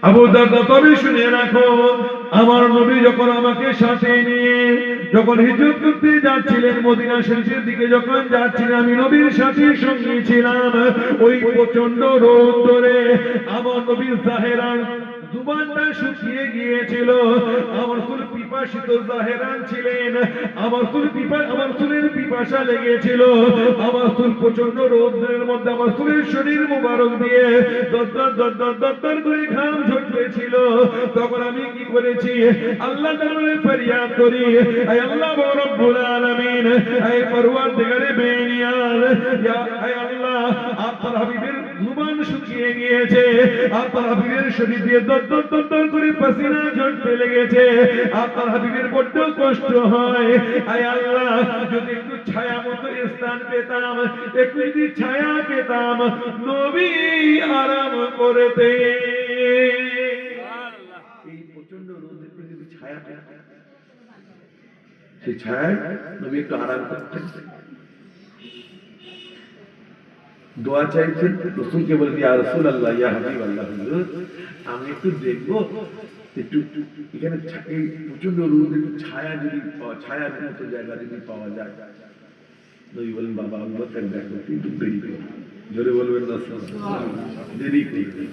আবু দারদা, তবে শুনে রাখো, আমার নবী যখন আমাকে সাথে নিয়ে যখন হিজরত করতে যাচ্ছিলেন, মদিনা শরীফের দিকে যখন যাচ্ছিলেন, আমি নবীর সাথে সঙ্গী ছিলাম। ওই প্রচন্ড রোদ ধরে আমার নবীর জাহেরান জুবানটা শুকিয়ে গিয়েছিল। আমার ফুল পিপাসিত জাহেরান ছিলেন, আমার ফুলের পিপাসা লেগেছিল। আমার ফুল প্রচন্ড রোদের মধ্যে আমার ফুলের শরীর মুবারক দিয়ে দর করে ঘাম ঝরতেছিল। তখন আমি কি করেছি? আল্লাহ দরবারে ফরিয়াদ করি, আয় আল্লাহ রব্বুল আলামিন, আয় পরওয়ারদিগারে বেনিয়াজ, আয় আল্লাহ, আপনার হাবিবের জুবান শুকিয়ে গিয়েছে, আপনার হাবিবের শরীর দিয়ে দর করে পাসিনা ঝরতে লেগেছে, আপনার হাবিবের বড্ড কষ্ট হয়। আয় আল্লাহ, যদি একটু ছায়া মতো স্থান পেতাম, একটু যদি ছায়া পেতাম, নবী আরাম করতে। এই প্রচন্ড রোদের যদি ছায়া পেতাম, সেই ছায়ায় নবী একটু আরাম করতেন। দোয়া চাইছেন, রাসূলকে বলে, ইয়া রাসূলুল্লাহ, ইয়া হাবিবাল্লাহ, আমি একটু দেখবো, একটু এখানে এই প্রচন্ড রোদ, একটু ছায়া যদি ছায়ার মতো জায়গা যদি পাওয়া যায়। নবী বলেন, বাবা আবু বকর, দেখো একটু দেরি করো। জোরে বলবেন না, দেরি করবে।